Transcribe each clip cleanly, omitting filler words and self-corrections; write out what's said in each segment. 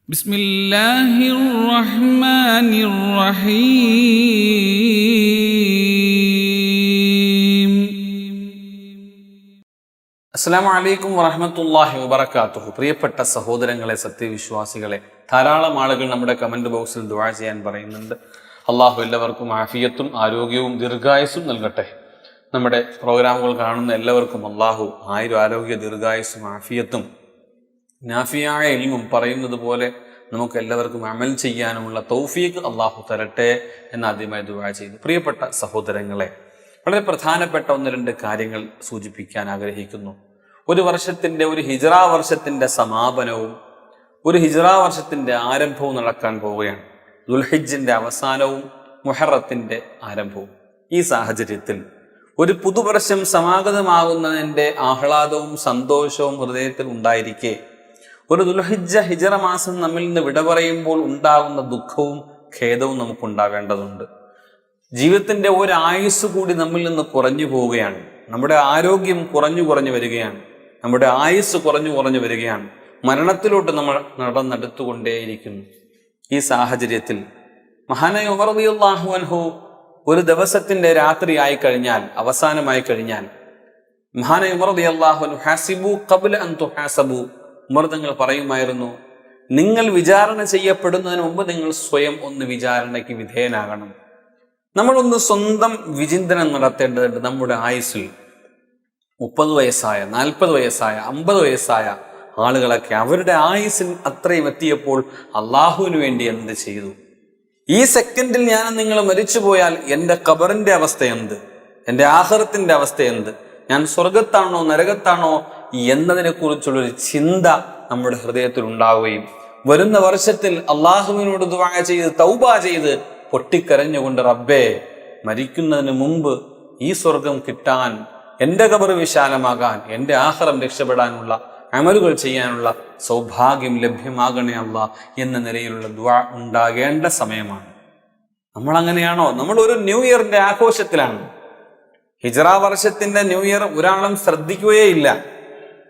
بسم الله الرحمن الرحيم. അസ്സലാമു അലൈക്കും വറഹ്മത്തുള്ളാഹി വബറകാതുഹു. പ്രിയപ്പെട്ട സഹോദരങ്ങളെ, സത്യവിശ്വാസികളെ, ധാരാളം ആളുകൾ നമ്മുടെ കമന്റ് ബോക്സിൽ ദുആ ചെയ്യാൻ പറയുന്നുണ്ട്. അള്ളാഹു എല്ലാവർക്കും ആഫിയത്തും ആരോഗ്യവും ദീർഘായുസ്സും നൽകട്ടെ. നമ്മുടെ പ്രോഗ്രാമുകൾ കാണുന്ന എല്ലാവർക്കും അള്ളാഹു ആയിരം ആരോഗ്യ ദീർഘായുസ്സും ആഫിയത്തും നാഫിയായ ഇൽമും പറയുന്നത് പോലെ നമുക്ക് എല്ലാവർക്കും അമൽ ചെയ്യാനുമുള്ള തൗഫീഖ് അള്ളാഹു തരട്ടെ എന്ന് ആദ്യമായി ദുആ ചെയ്തു. പ്രിയപ്പെട്ട സഹോദരങ്ങളെ, വളരെ പ്രധാനപ്പെട്ട ഒന്ന് രണ്ട് കാര്യങ്ങൾ സൂചിപ്പിക്കാൻ ആഗ്രഹിക്കുന്നു. ഒരു ഹിജ്റ വർഷത്തിന്റെ സമാപനവും ഒരു ഹിജ്റ വർഷത്തിന്റെ ആരംഭവും നടക്കാൻ പോവുകയാണ്. ദുൽഹിജ്ജിന്റെ അവസാനവും മുഹറത്തിന്റെ ആരംഭവും. ഈ സാഹചര്യത്തിൽ ഒരു പുതുവർഷം സമാഗതമാകുന്നതിന്റെ ആഹ്ലാദവും സന്തോഷവും ഹൃദയത്തിൽ ഉണ്ടായിരിക്കെ ഒരു ഹിജ്റ മാസം നമ്മിൽ നിന്ന് വിട പറയുമ്പോൾ ഉണ്ടാകുന്ന ദുഃഖവും ഖേദവും നമുക്കുണ്ടാവേണ്ടതുണ്ട്. ജീവിതത്തിന്റെ ഒരു ആയുസ് കൂടി നമ്മിൽ നിന്ന് കുറഞ്ഞു പോവുകയാണ്. നമ്മുടെ ആരോഗ്യം കുറഞ്ഞു വരികയാണ്. നമ്മുടെ ആയുസ് കുറഞ്ഞു വരികയാണ്. മരണത്തിലോട്ട് നമ്മൾ നടന്നെടുത്തുകൊണ്ടേയിരിക്കുന്നു. ഈ സാഹചര്യത്തിൽ മഹാനായ ഉമർ റളിയല്ലാഹു അൻഹു ഒരു ദിവസത്തിന്റെ രാത്രിയായി കഴിഞ്ഞാൽ, അവസാനമായി കഴിഞ്ഞാൽ, മഹാനായ ഉമർ റളിയല്ലാഹു അൻഹു ഹാസിബു ഖബ്ല അൻ തുഹാസബു, ഉമർ തങ്ങൾ പറയുമായിരുന്നു, നിങ്ങൾ വിചാരണ ചെയ്യപ്പെടുന്നതിന് മുമ്പ് നിങ്ങൾ സ്വയം ഒന്ന് വിചാരണയ്ക്ക് വിധേയനാകണം. നമ്മളൊന്ന് സ്വന്തം വിചിന്തനം നടത്തേണ്ടതുണ്ട്. നമ്മുടെ ആയുസ്സിൽ 30 വയസ്സായ 40 വയസ്സായ 50 വയസ്സായ ആളുകളൊക്കെ അവരുടെ ആയുസ്സിൽ അത്രയും എത്തിയപ്പോൾ അള്ളാഹുവിന് വേണ്ടി എന്ത് ചെയ്തു? ഈ സെക്കൻഡിൽ ഞാൻ നിങ്ങൾ മരിച്ചുപോയാൽ എൻ്റെ ഖബറിന്റെ അവസ്ഥ എന്ത്? എൻ്റെ ആഖിറത്തിന്റെ അവസ്ഥ എന്ത്? ഞാൻ സ്വർഗത്താണോ നരകത്താണോ എന്നതിനെ കുറിച്ചുള്ളൊരു ചിന്ത നമ്മുടെ ഹൃദയത്തിൽ ഉണ്ടാവുകയും വരുന്ന വർഷത്തിൽ അള്ളാഹുവിനോട് ദുആ ചെയ്ത് തൗബ ചെയ്ത് പൊട്ടിക്കരഞ്ഞുകൊണ്ട്, റബ്ബേ, മരിക്കുന്നതിന് മുമ്പ് ഈ സ്വർഗം കിട്ടാൻ, എൻ്റെ ഖബർ വിശാലമാകാൻ, എൻ്റെ ആഖിറം രക്ഷപ്പെടാനുള്ള അമലുകൾ ചെയ്യാനുള്ള സൗഭാഗ്യം ലഭ്യമാകണേ അല്ലാഹ് എന്ന നിലയിലുള്ള ദുആ ഉണ്ടാകേണ്ട സമയമാണ്. നമ്മൾ അങ്ങനെയാണോ? നമ്മൾ ഒരു ന്യൂ ഇയറിന്റെ ആഘോഷത്തിലാണ്. ഹിജ്റ വർഷത്തിന്റെ ന്യൂ ഇയർ ഒരാളും ശ്രദ്ധിക്കുകയില്ല.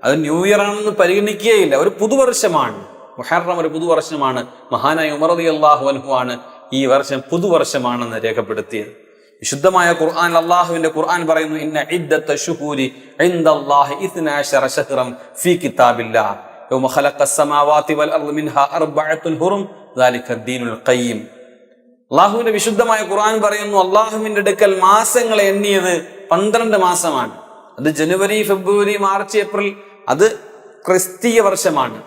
അത് ന്യൂ ഇയർ ആണെന്ന് പരിഗണിക്കുകയില്ല. ഒരു പുതുവർഷമാണ്. മുഹറം ഒരു പുതുവർഷമാണ്. മഹാനായ ഉമർ റളിയല്ലാഹു അൻഹു ആണ് ഈ വർഷം പുതുവർഷമാണെന്ന് രേഖപ്പെടുത്തിയത്. വിശുദ്ധമായ ഖുർആൻ, അല്ലാഹുവിന്റെ ഖുർആൻ പറയുന്നു, ഇന്ന ഇദ്ദത ശുഹൂരി ഇൻദല്ലാഹി 12 ശഹ്റൻ ഫീ കിതാബില്ലാഹ് യൗമ ഖലഖസ് സമാവാതി വൽ അർദ് മിൻഹാ അർബഅത്തുൻ ഹുറും ദാലിക ദീനുൽ ഖയ്യിം. അല്ലാഹുവിന്റെ വിശുദ്ധമായ ഖുർആൻ പറയുന്നു, അല്ലാഹുവിന്റെ അടുക്കൽ മാസങ്ങളെ എണ്ണിയത് 12 മാസമാണ്. അത് ജനുവരി, ഫെബ്രുവരി, മാർച്ച്, ഏപ്രിൽ, അത് ക്രിസ്തീയ വർഷമാണ്.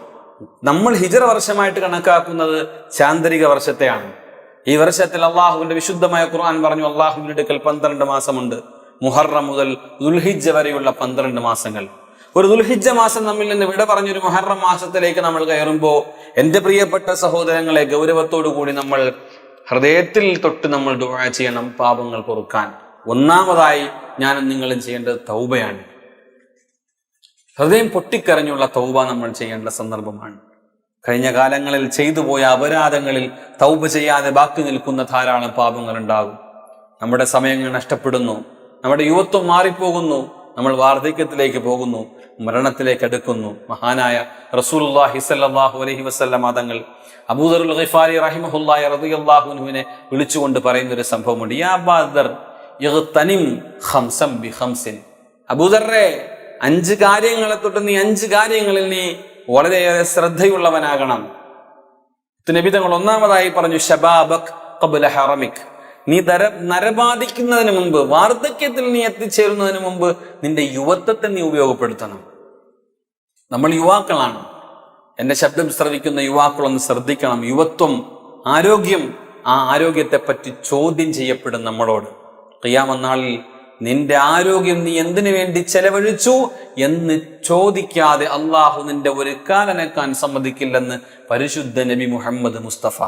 നമ്മൾ ഹിജ്റ വർഷമായിട്ട് കണക്കാക്കുന്നത് ചാന്ദ്രിക വർഷത്തെയാണ്. ഈ വർഷത്തിൽ അള്ളാഹുവിന്റെ വിശുദ്ധമായ ഖുർആൻ പറഞ്ഞു, അള്ളാഹുവിന്റെ അടുക്കൽ 12 മാസമുണ്ട്. മുഹറം മുതൽ ദുൽഹിജ്ജ വരെയുള്ള 12 മാസങ്ങൾ. ഒരു ദുൽഹിജ്ജ മാസം നമ്മിൽ നിന്ന് വിട പറഞ്ഞൊരു മുഹറം മാസത്തിലേക്ക് നമ്മൾ കയറുമ്പോൾ, എൻ്റെ പ്രിയപ്പെട്ട സഹോദരങ്ങളെ, ഗൗരവത്തോടു കൂടി നമ്മൾ ഹൃദയത്തിൽ തൊട്ട് നമ്മൾ ദുആ ചെയ്യണം പാപങ്ങൾ പൊറുക്കാൻ. ഒന്നാമതായി ഞാനും നിങ്ങളും ചെയ്യേണ്ടത് തൗബയാണ്. ഹൃദയം പൊട്ടിക്കരഞ്ഞുള്ള തൗബ നമ്മൾ ചെയ്യേണ്ട സന്ദർഭമാണ്. കഴിഞ്ഞ കാലങ്ങളിൽ ചെയ്തു പോയ അപരാധങ്ങളിൽ തൗബ ചെയ്യാതെ ബാക്കി നിൽക്കുന്ന ധാരാളം പാപങ്ങൾ ഉണ്ടാകും. നമ്മുടെ സമയങ്ങൾ നഷ്ടപ്പെടുന്നു. നമ്മുടെ യുവത്വം മാറിപ്പോകുന്നു. നമ്മൾ വാർദ്ധക്യത്തിലേക്ക് പോകുന്നു. മരണത്തിലേക്ക് അടുക്കുന്നു. മഹാനായ റസൂലുള്ളാഹി സ്വല്ലല്ലാഹു അലൈഹി വസല്ലം തങ്ങൾ അബൂദറുൽ ഗിഫാരി റഹിമഹുല്ലാഹി റളിയല്ലാഹു അൻഹുവിനെ വിളിച്ചുകൊണ്ട് പറയുന്ന ഒരു സംഭവമുണ്ട്. യാ അബൂദർ ഇഗ്തനിം ഖംസം ബിഖംസിൻ. അബൂദറേ, 5 കാര്യങ്ങളെ തൊട്ട് നീ 5 കാര്യങ്ങളിൽ നീ വളരെയേറെ ശ്രദ്ധയുള്ളവനാകണം. നബി തങ്ങൾ ഒന്നാമതായി പറഞ്ഞു, ശബാബക് ഖബ്ല ഹറമിക്. നീ നരബാധിക്കുന്നതിന് മുമ്പ്, വാർദ്ധക്യത്തിൽ നീ എത്തിച്ചേരുന്നതിന് മുമ്പ് നിന്റെ യുവത്വത്തെ നീ ഉപയോഗപ്പെടുത്തണം. നമ്മൾ യുവാക്കളാണ്. എൻ്റെ ശബ്ദം ശ്രവിക്കുന്ന യുവാക്കളൊന്ന് ശ്രദ്ധിക്കണം. യുവത്വം, ആരോഗ്യം, ആ ആരോഗ്യത്തെ പറ്റി ചോദ്യം ചെയ്യപ്പെടും നമ്മളോട്. ഖിയാമത്ത് നാളിൽ നിന്റെ ആരോഗ്യം നീ എന്തിനു വേണ്ടി ചെലവഴിച്ചു എന്ന് ചോദിക്കാതെ അള്ളാഹു നിന്റെ ഒരു കാലനക്കാൻ സമ്മതിക്കില്ലെന്ന് പരിശുദ്ധ നബി മുഹമ്മദ് മുസ്തഫ.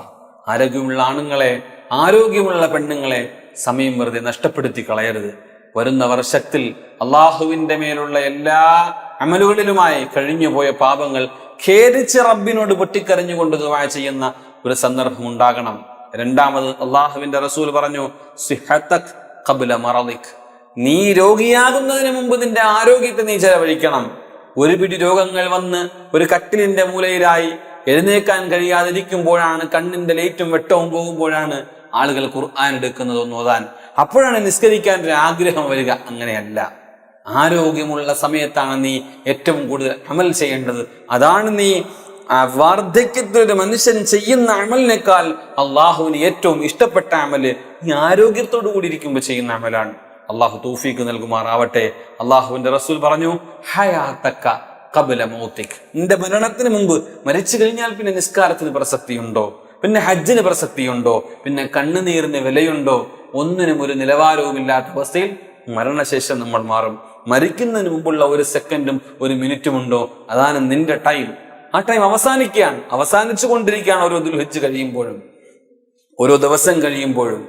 ആരോഗ്യമുള്ള ആണുങ്ങളെ, ആരോഗ്യമുള്ള പെണ്ണുങ്ങളെ സമയം വെറുതെ നഷ്ടപ്പെടുത്തി കളയരുത്. വരുന്ന വർഷത്തിൽ അള്ളാഹുവിന്റെ മേലുള്ള എല്ലാ അമലുകളിലുമായി കഴിഞ്ഞുപോയ പാപങ്ങൾ ഖേദിച്ച് റബ്ബിനോട് പൊട്ടിക്കരഞ്ഞുകൊണ്ട് ദുആ ചെയ്യുന്ന ഒരു സന്ദർഭം ഉണ്ടാകണം. രണ്ടാമത് അള്ളാഹുവിന്റെ റസൂൽ പറഞ്ഞു, സിഹതക് ഖബ്ല മറദിക്. നീ രോഗിയാകുന്നതിന് മുമ്പ് നിന്റെ ആരോഗ്യത്തെ നീ ചെലവഴിക്കണം. ഒരു പിടി രോഗങ്ങൾ വന്ന് ഒരു കട്ടിലിന്റെ മൂലയിലായി എഴുന്നേക്കാൻ കഴിയാതിരിക്കുമ്പോഴാണ്, കണ്ണിന്റെ ലൈറ്റും വെട്ടവും പോകുമ്പോഴാണ് ആളുകൾ ഖുർആൻ എടുക്കുന്നത് ഓതാൻ. അപ്പോഴാണ് നിസ്കരിക്കാൻ ഒരു ആഗ്രഹം വരിക. അങ്ങനെയല്ല, ആരോഗ്യമുള്ള സമയത്താണ് നീ ഏറ്റവും കൂടുതൽ അമൽ ചെയ്യേണ്ടത്. അതാണ് നീ വാർദ്ധക്യത്തിൽ ഒരു മനുഷ്യൻ ചെയ്യുന്ന അമലിനേക്കാൾ അള്ളാഹുവിന് ഏറ്റവും ഇഷ്ടപ്പെട്ട അമല് നീ ആരോഗ്യത്തോടു കൂടി ഇരിക്കുമ്പോൾ ചെയ്യുന്ന അമലാണ്. അള്ളാഹു തൗഫീഖ് നൽകുമാറാവട്ടെ. അള്ളാഹുവിന്റെ റസൂൽ പറഞ്ഞു, ഹയാതക ഖബ്ല മൗതിക്, നിന്റെ മരണത്തിന് മുമ്പ്, മരിച്ചു കഴിഞ്ഞാൽ പിന്നെ നിസ്കാരത്തിന് പ്രസക്തിയുണ്ടോ? പിന്നെ ഹജ്ജിന് പ്രസക്തിയുണ്ടോ? പിന്നെ കണ്ണുനീരിന് വിലയുണ്ടോ? ഒന്നിനും ഒരു നിലവാരവുമില്ലാത്ത അവസ്ഥയിൽ മരണശേഷം നമ്മൾ മാറും. മരിക്കുന്നതിന് മുമ്പുള്ള ഒരു സെക്കൻഡും ഒരു മിനിറ്റും ഉണ്ടോ? അതാണ് നിന്റെ ടൈം. ആ ടൈം അവസാനിക്കുകയാണ്, അവസാനിച്ചു കൊണ്ടിരിക്കുകയാണ്. ഓരോ ദുൽഹിജ്ജ് കഴിയുമ്പോഴും, ഓരോ ദിവസം കഴിയുമ്പോഴും,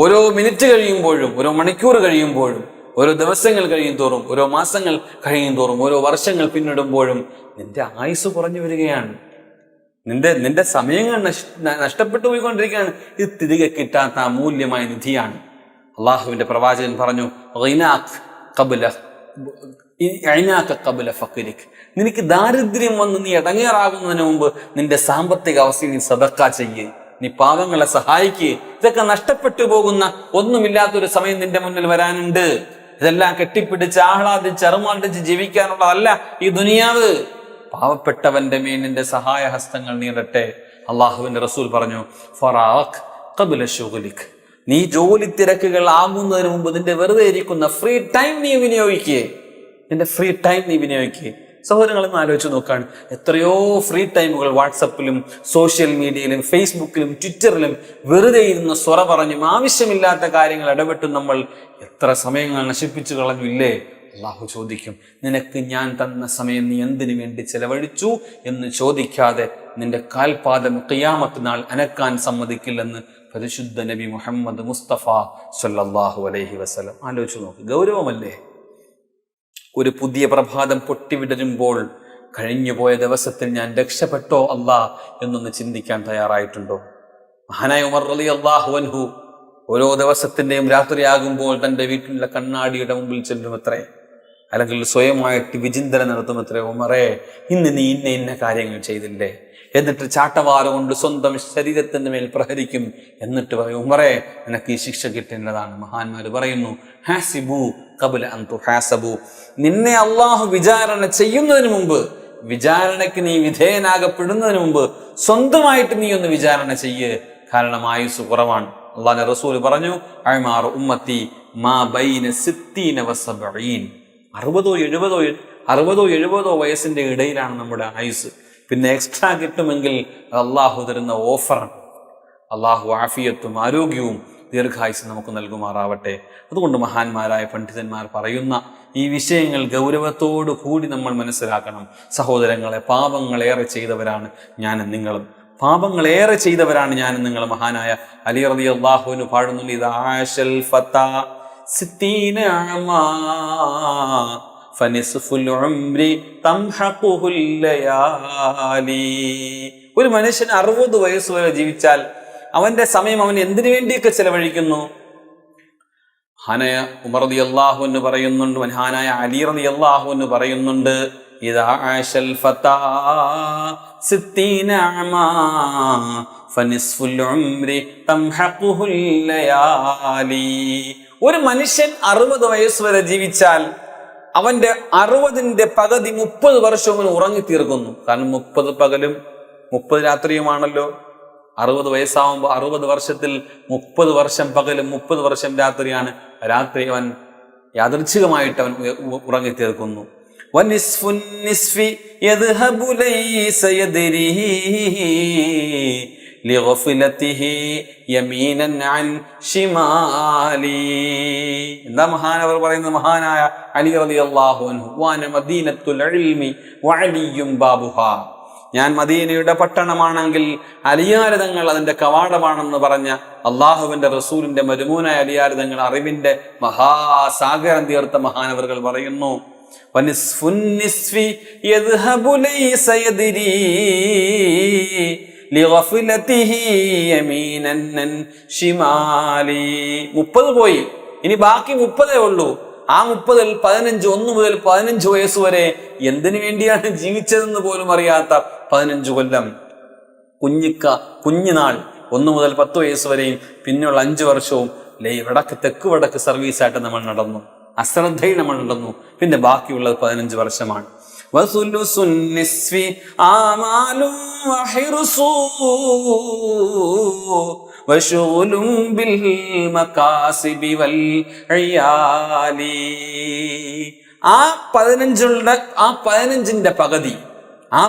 ഓരോ മിനിറ്റ് കഴിയുമ്പോഴും, ഓരോ മണിക്കൂർ കഴിയുമ്പോഴും, ഓരോ ദിവസങ്ങൾ കഴിയും തോറും, ഓരോ മാസങ്ങൾ കഴിയും തോറും, ഓരോ വർഷങ്ങൾ പിന്നിടുമ്പോഴും നിന്റെ ആയുസ് കുറഞ്ഞു വരികയാണ്. നിന്റെ സമയങ്ങൾ നഷ്ടപ്പെട്ടു പോയിക്കൊണ്ടിരിക്കുകയാണ്. ഇത് തിരികെ കിട്ടാത്ത അമൂല്യമായ നിധിയാണ്. അള്ളാഹുവിന്റെ പ്രവാചകൻ പറഞ്ഞു, നിനക്ക് ദാരിദ്ര്യം വന്ന് നീ ഇടങ്ങേറാകുന്നതിന് മുമ്പ് നിന്റെ സാമ്പത്തിക അവസ്ഥയിൽ നീ സദഖ ചെയ്യേ, നീ പാവങ്ങളെ സഹായിക്കുക. ഇതൊക്കെ നഷ്ടപ്പെട്ടു പോകുന്ന, ഒന്നുമില്ലാത്തൊരു സമയം നിന്റെ മുന്നിൽ വരാനുണ്ട്. ഇതെല്ലാം കെട്ടിപ്പിടിച്ച് ആഹ്ലാദിച്ച് അറുമാണ്ടിച്ച് ജീവിക്കാനുള്ളതല്ല ഈ ദുനിയാവ്. പാവപ്പെട്ടവന്റെ മേൽ നിന്റെ സഹായ ഹസ്തങ്ങൾ നീടട്ടെ. അള്ളാഹുവിന്റെ റസൂൽ പറഞ്ഞു, ഫറാഖ് ഖബ്ല ശുഗ്ലിക്, നീ ജോലി തിരക്കുകൾ ആകുന്നതിന് മുമ്പ് നിന്റെ വെറുതെ ഇരിക്കുന്ന ഫ്രീ ടൈം നീ വിനിയോഗിക്കേ. നിന്റെ ഫ്രീ ടൈം നീ വിനിയോഗിക്കേ. സഹോദരങ്ങളെന്ന് ആലോചിച്ച് നോക്കാണ്, എത്രയോ ഫ്രീ ടൈമുകൾ വാട്സപ്പിലും സോഷ്യൽ മീഡിയയിലും ഫേസ്ബുക്കിലും ട്വിറ്ററിലും വെറുതെ ഇരുന്ന് സ്വറ പറഞ്ഞും ആവശ്യമില്ലാത്ത കാര്യങ്ങൾ ഇടപെട്ടും നമ്മൾ എത്ര സമയങ്ങൾ നശിപ്പിച്ചു കളഞ്ഞില്ലേ? അള്ളാഹു ചോദിക്കും, നിനക്ക് ഞാൻ തന്ന സമയം നീ എന്തിനു വേണ്ടി ചെലവഴിച്ചു എന്ന് ചോദിക്കാതെ നിന്റെ കാൽപാദം ഖിയാമത്ത് നാൾ അനക്കാൻ സമ്മതിക്കില്ലെന്ന് പരിശുദ്ധ നബി മുഹമ്മദ് മുസ്തഫ സല്ലല്ലാഹു അലൈഹി വസല്ലം. ആലോചിച്ചു നോക്ക്, ഗൗരവമല്ലേ? ഒരു പുതിയ പ്രഭാതം പൊട്ടിവിടരുമ്പോൾ കഴിഞ്ഞുപോയ ദിവസത്തിൽ ഞാൻ രക്ഷപ്പെട്ടോ അല്ലാ എന്നൊന്ന് ചിന്തിക്കാൻ തയ്യാറായിട്ടുണ്ടോ? മഹാനായ ഉമർ റളിയല്ലാഹു അൻഹു ഓരോ ദിവസത്തിന്റെയും രാത്രിയാകുമ്പോൾ തന്റെ വീട്ടിലുള്ള കണ്ണാടിയുടെ മുമ്പിൽ ചെല്ലുമത്രേ, അല്ലെങ്കിൽ സ്വയമായിട്ട് വിചിന്തനം നടത്തുമത്രേ, ഉമറേ ഇന്ന് നീ ഇന്ന കാര്യങ്ങൾ ചെയ്തില്ലേ? എന്നിട്ട് ചാട്ടവാറ കൊണ്ട് സ്വന്തം ശരീരത്തിന്റെ മേൽ പ്രഹരിക്കും. എന്നിട്ട് പറയും, ഉമറേ നിനക്ക് ഈ ശിക്ഷ കിട്ടേണ്ടതാണ്. മഹാന്മാര് പറയുന്നു, ഹാസിബു ഖബ്ല അൻ തുഹാസബു, നിന്നെ അള്ളാഹു വിചാരണ ചെയ്യുന്നതിന് മുമ്പ്, വിചാരണയ്ക്ക് നീ വിധേയനാകപ്പെടുന്നതിന് മുമ്പ് സ്വന്തമായിട്ട് നീ ഒന്ന് വിചാരണ ചെയ്യ്. കാരണം ആയുസ് കുറവാണ്. അള്ളാഹുവിന്റെ റസൂൽ പറഞ്ഞു, അഅ്മാറു ഉമ്മത്തി മാ ബൈന 60 വ 70, 60-70 വയസ്സിന്റെ ഇടയിലാണ് നമ്മുടെ ആയുസ്. പിന്നെ എക്സ്ട്രാ കിട്ടുമെങ്കിൽ അള്ളാഹു തരുന്ന ഓഫറാണ്. അള്ളാഹു ആഫിയത്തും ആരോഗ്യവും ദീർഘായുസ് നമുക്ക് നൽകുമാറാവട്ടെ. അതുകൊണ്ട് മഹാന്മാരായ പണ്ഡിതന്മാർ പറയുന്ന ഈ വിഷയങ്ങൾ ഗൗരവത്തോടു കൂടി നമ്മൾ മനസ്സിലാക്കണം. സഹോദരങ്ങളെ, പാപങ്ങളേറെ ചെയ്തവരാണ് ഞാനും നിങ്ങളും. പാപങ്ങളേറെ ചെയ്തവരാണ് ഞാനും നിങ്ങളും. മഹാനായ അലി റളിയല്ലാഹു അൻഹു പാടുന്നുണ്ട്, ഇദാ ആശൽ ഫതാ 60 അഅമാ ഫനിസ്ഫുൽ ഉംരി തംഹഖുൽ ലയാലി. ഒരു മനുഷ്യൻ 60 വയസ്സ് വരെ ജീവിച്ചാൽ അവന്റെ സമയം അവൻ എന്തിനു വേണ്ടിയൊക്കെ ചെലവഴിക്കുന്നു? മഹാനായ ഉമർ റളിയല്ലാഹു അൻഹു പറയുന്നുണ്ട്, മഹാനായ അലി റളിയല്ലാഹു അൻഹു പറയുന്നുണ്ട്, ഇദാ ആശൽ ഫതാ 60 അഅമാ ഫനിസ്ഫുൽ ഉംരി തംഹഖുൽ ലയാലി. ഒരു മനുഷ്യൻ 60 വയസ്സ് വരെ ജീവിച്ചാൽ അവന്റെ 60ന്റെ പകുതി 30 വർഷവും അവൻ ഉറങ്ങിത്തീർക്കുന്നു. കാരണം 30 പകലും 30 രാത്രിയുമാണല്ലോ. 60 വയസ്സാവുമ്പോൾ 60 വർഷത്തിൽ 30 വർഷം പകലും 30 വർഷം രാത്രിയാണ്. രാത്രി അവൻ യാദൃച്ഛികമായിട്ട് അവൻ ഉറങ്ങിത്തീർക്കുന്നു. എന്താ മഹാനവർ പറയുന്നത്? മഹാനായ അലി റളിയല്ലാഹു അൻഹു, വാന മദീനത്തുൽ ഇൽമി വഅലിയും ബാബുഹാ, ഞാൻ മദീനയുടെ പട്ടണമാണെങ്കിൽ അലിയാരിതങ്ങൾ അതിന്റെ കവാടമാണെന്ന് പറഞ്ഞ അള്ളാഹുവിന്റെ റസൂലിന്റെ മരുമൂനായ അലിയാരിതങ്ങൾ, അറിവിന്റെ മഹാസാഗരം തീർത്ത മഹാനവറുകൾ പറയുന്നു, വനിസ്ഫുന്നിസ്ഫി യദ്ഹബു ലൈസ യദ്രി ലിഗഫ്ലതിഹി യമീനൻ ശിമാലി. 30 പോയി, ഇനി ബാക്കി 30 ഉള്ളൂ. ആ 30-ൽ 15, 1 മുതൽ 15 വയസ്സ് വരെ എന്തിനു വേണ്ടിയാണ് ജീവിച്ചതെന്ന് പോലും അറിയാത്ത 15 കൊല്ലം. കുഞ്ഞുനാൾ 1 മുതൽ 10 വയസ്സ് വരെയും പിന്നെയുള്ള 5 വർഷവും തെക്ക് വടക്ക് സർവീസായിട്ട് നമ്മൾ നടന്നു, അശ്രദ്ധയിൽ നമ്മൾ നടന്നു. പിന്നെ ബാക്കിയുള്ളത് 15 വർഷമാണ്. ആ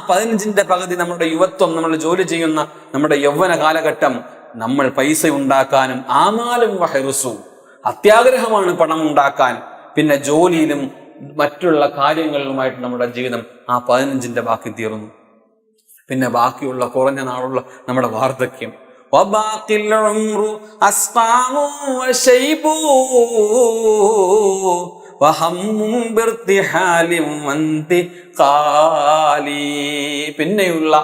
15ന്റെ പകുതി നമ്മുടെ യുവത്വം, നമ്മൾ ജോലി ചെയ്യുന്ന നമ്മുടെ യൗവന കാലഘട്ടം നമ്മൾ പൈസ ഉണ്ടാക്കാനും, ആമാലും വഹറുസു അത്യാഗ്രഹമാണ് പണം ഉണ്ടാക്കാൻ, പിന്നെ ജോലിയിലും മറ്റുള്ള കാര്യങ്ങളിലുമായിട്ട് നമ്മുടെ ജീവിതം ആ 15ന്റെ ബാക്കി തീർന്നു. പിന്നെ ബാക്കിയുള്ള കുറഞ്ഞ നാളുള്ള നമ്മുടെ വാർദ്ധക്യം. പിന്നെയുള്ള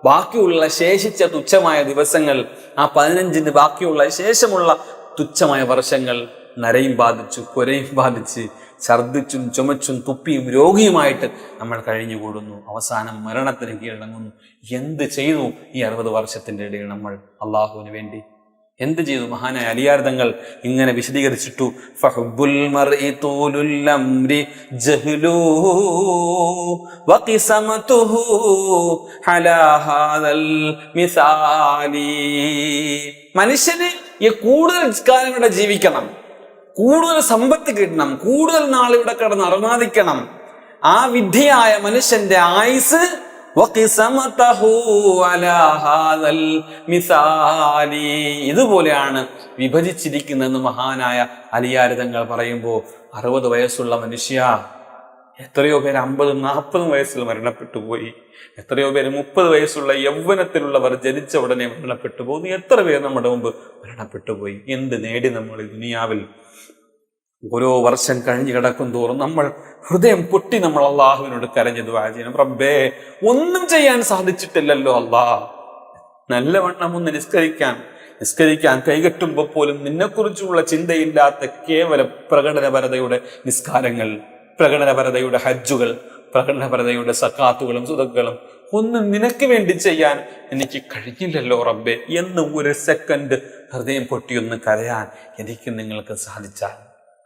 ബാക്കിയുള്ള ശേഷിച്ച തുച്ഛമായ ദിവസങ്ങൾ, ആ 15ന് ബാക്കിയുള്ള ശേഷമുള്ള തുച്ഛമായ വർഷങ്ങൾ നരയും ബാധിച്ചു, കൊരയും ബാധിച്ച്, ഛർദ്ദിച്ചും ചുമച്ചും തുപ്പിയും രോഗിയുമായിട്ട് നമ്മൾ കഴിഞ്ഞുകൂടുന്നു. അവസാനം മരണത്തിന് കീഴടങ്ങുന്നു. എന്ത് ചെയ്തു ഈ 60 വർഷത്തിന്റെ ഇടയിൽ നമ്മൾ അള്ളാഹുവിന് വേണ്ടി? എന്ത് ചെയ്തു? മഹാനായ അലിയാർ തങ്ങൾ ഇങ്ങനെ വിശദീകരിച്ചിട്ടു. ഫഹുബ്ബുൽ മർഇ തൂലുൽ അംരി ജഹ്ലുഹു വഖിസമതുഹു അലാ ഹാദൽ മിസാലി. മനുഷ്യന് ഈ കൂടുതൽ കാലം ഇവിടെ ജീവിക്കണം, കൂടുതൽ സമ്പത്ത് കിട്ടണം, കൂടുതൽ നാൾ ഇവിടെ കിടന്ന് അർമാദിക്കണം. ആ വിധിയായ മനുഷ്യന്റെ ആയുസ് ഇതുപോലെയാണ് വിഭജിച്ചിരിക്കുന്നതെന്ന് മഹാനായ അലിയാർ തങ്ങൾ പറയുമ്പോൾ, 60 വയസ്സുള്ള മനുഷ്യ, എത്രയോ പേര് 50-40 വയസ്സിൽ മരണപ്പെട്ടു പോയി. എത്രയോ പേര് 30 വയസ്സുള്ള യൗവനത്തിലുള്ളവർ ജനിച്ച ഉടനെ മരണപ്പെട്ടു പോകുന്നു. എത്ര പേര് നമ്മുടെ മുമ്പ് മരണപ്പെട്ടു പോയി. എന്ത് നേടി നമ്മൾ ഈ ദുനിയാവിൽ? ഓരോ വർഷം കഴിഞ്ഞു കിടക്കും തോറും നമ്മൾ ഹൃദയം പൊട്ടി നമ്മൾ അള്ളാഹുവിനോട് കരഞ്ഞു ദുആ ചെയ്യണം. റബ്ബേ, ഒന്നും ചെയ്യാൻ സാധിച്ചിട്ടില്ലല്ലോ അല്ലാ, നല്ലവണ്ണം ഒന്ന് നിസ്കരിക്കാൻ കൈകെട്ടുമ്പോൾ പോലും നിന്നെക്കുറിച്ചുള്ള ചിന്തയില്ലാത്ത കേവല പ്രകടനപരതയുടെ നിസ്കാരങ്ങൾ, പ്രകടനപരതയുടെ ഹജ്ജുകൾ, പ്രകടനപരതയുടെ സക്കാത്തുകളും സുദക്കുകളും ഒന്നും നിനക്ക് വേണ്ടി ചെയ്യാൻ എനിക്ക് കഴിഞ്ഞില്ലല്ലോ റബ്ബേ എന്ന് ഒരു സെക്കൻഡ് ഹൃദയം പൊട്ടിയൊന്ന് കരയാൻ എനിക്ക് നിങ്ങൾക്ക് സാധിച്ചാൽ,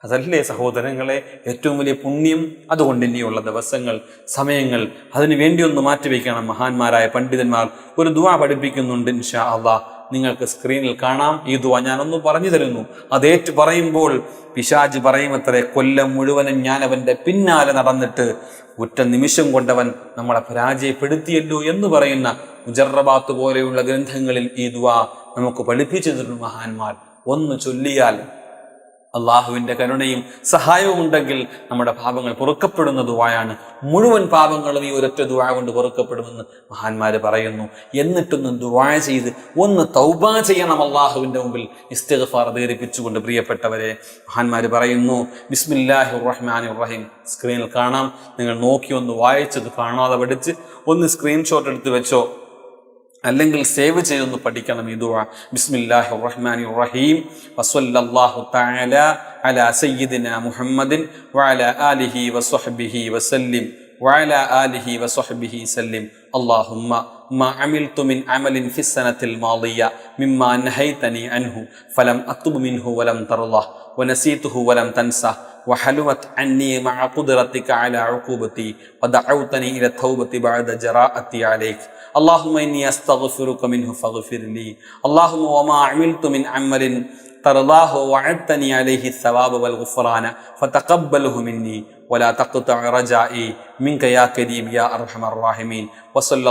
അതല്ലേ സഹോദരങ്ങളെ ഏറ്റവും വലിയ പുണ്യം? അതുകൊണ്ട് ഇനിയുള്ള ദിവസങ്ങൾ, സമയങ്ങൾ അതിനു വേണ്ടി ഒന്ന് മാറ്റിവെക്കണം. മഹാന്മാരായ പണ്ഡിതന്മാർ ഒരു ദുആ പഠിപ്പിക്കുന്നുണ്ട്. ഇൻഷാ അല്ലാഹ് നിങ്ങൾക്ക് സ്ക്രീനിൽ കാണാം. ഈ ദുആ ഞാനൊന്ന് പറഞ്ഞു തരുന്നു. അതേറ്റ് പറയുമ്പോൾ പിശാച് പറയുമത്രേ, കൊല്ലം മുഴുവനും ഞാൻ അവന്റെ പിന്നാലെ നടന്നിട്ട് ഒറ്റ നിമിഷം കൊണ്ടവൻ നമ്മളെ പരാജയപ്പെടുത്തിയല്ലോ എന്ന് പറയുന്ന മുജറബാത്ത് പോലെയുള്ള ഗ്രന്ഥങ്ങളിൽ ഈ ദുആ നമുക്ക് പഠിപ്പിച്ചു തരുന്നു മഹാന്മാർ. ഒന്ന് ചൊല്ലിയാൽ അള്ളാഹുവിന്റെ കരുണയും സഹായവും ഉണ്ടെങ്കിൽ നമ്മുടെ പാപങ്ങൾ പൊറുക്കപ്പെടുന്ന ദുആയാണ്. മുഴുവൻ പാപങ്ങളും ഈ ഒരൊറ്റ ദുആ കൊണ്ട് പൊറുക്കപ്പെടുമെന്ന് മഹാന്മാര് പറയുന്നു. എന്നിട്ടൊന്ന് ദുആ ചെയ്ത് ഒന്ന് തൗബ ചെയ്യണം അള്ളാഹുവിന്റെ മുമ്പിൽ, ഇസ്തിഗ്ഫാർ അധികരിപ്പിച്ചുകൊണ്ട്. പ്രിയപ്പെട്ടവരെ, മഹാന്മാര് പറയുന്നു, ബിസ്മില്ലാഹിർ റഹ്മാനിർ റഹീം. സ്ക്രീനിൽ കാണാം, നിങ്ങൾ നോക്കി ഒന്ന് വായിച്ചത് കാണാതെ പഠിച്ച് ഒന്ന് സ്ക്രീൻഷോട്ട് എടുത്ത് വെച്ചോ, അല്ലെങ്കിൽ സേവ് ചെയ്തൊന്ന് പഠിക്കണം ഈ ദുആ. ബിസ്മില്ലാഹിർ റഹ്മാനിർ റഹീം. വസല്ലല്ലാഹു തആല അലാ സയ്യിദിനാ മുഹമ്മദിൻ വഅലാ ആലിഹി വസ്വഹ്ബിഹി വസല്ലിം വഅലാ ആലിഹി വസ്വഹ്ബിഹി സല്ലിം. അല്ലാഹുമ്മ മാ അമിൽതു മിൻ അമലിൻ ഫിസ്സനത്തിൽ മാളിയ മിമ്മാ നഹൈതനി അൻഹു ഫലം അത്ബ് മിൻഹു വലം തർളഹ് വനസീതുഹു വലം തൻസഹ് വഹലുവത് അന്നി മഅ ഖുദ്റതിക അലാ ഉഖൂബതി വദഅഉതനി ഇല തൗബതി ബഅദ ജറാഅതി അലൈക. اللهم إني أستغفرك منه فاغفر لي. اللهم وما عملت من عمل ترضاه وعدتني عليه الثواب والغفران فتقبله مني ولا تقطع رجائي منك يا كريم يا أرحم الراحمين. وصلى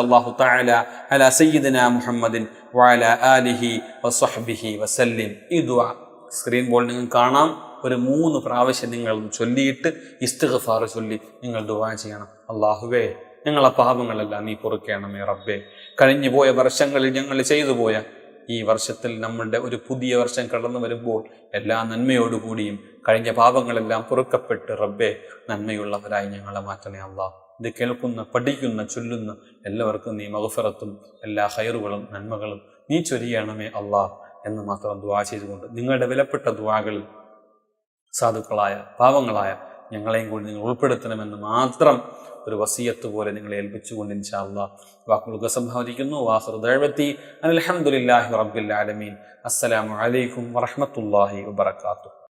الله تعالى على سيدنا محمد وعلى آله وصحبه وسلم. ഈ ദുആ സ്ക്രീൻ ബോൾ നിങ്ങൾക്ക് കാണാം. ഒരു 3 പ്രാവശ്യം നിങ്ങൾ ചൊല്ലിയിട്ട് ഇസ്തിഗ്ഫാർ ചൊല്ലി നിങ്ങൾ ദുആ ചെയ്യണം. അല്ലാഹുവേ, ഞങ്ങളെ പാപങ്ങളെല്ലാം നീ പൊറുക്കണമേ റബ്ബേ. കഴിഞ്ഞു പോയ വർഷങ്ങളിൽ ഞങ്ങൾ ചെയ്തു പോയ ഈ വർഷത്തിൽ നമ്മളുടെ ഒരു പുതിയ വർഷം കടന്നു വരുമ്പോൾ എല്ലാ നന്മയോടുകൂടിയും കഴിഞ്ഞ പാപങ്ങളെല്ലാം പൊറുക്കപ്പെട്ട് റബ്ബേ നന്മയുള്ളവരായി ഞങ്ങളെ മാറ്റണേ അല്ലാഹ്. ഇത് കേൾക്കുന്ന, പഠിക്കുന്ന, ചൊല്ലുന്ന എല്ലാവർക്കും നീ മഗ്ഫിറത്തും എല്ലാ ഖൈറുകളും നന്മകളും നീ ചൊരിയണമേ അല്ലാഹ് എന്ന് മാത്രം ദുആ ചെയ്തുകൊണ്ട് നിങ്ങളുടെ വിലപ്പെട്ട ദുആകളിൽ സാധുക്കളായ പാവങ്ങളായ ഞങ്ങളെയും കൂടി നിങ്ങൾ ഉൾപ്പെടുത്തണമെന്ന് മാത്രം ഒരു വസിയത്ത് പോലെ നിങ്ങളെ ഏൽപ്പിച്ചുകൊണ്ട് ഇൻഷാ അല്ലാഹ് വാക്കുകൾ സംഭവിക്കുന്നു. വാഖിറു ദഅവതി അൽഹംദുലില്ലാഹി റബ്ബിൽ ആലമീൻ. അസ്സലാമു അലൈക്കും വറഹ്മത്തുള്ളാഹി വബറകാതുഹു.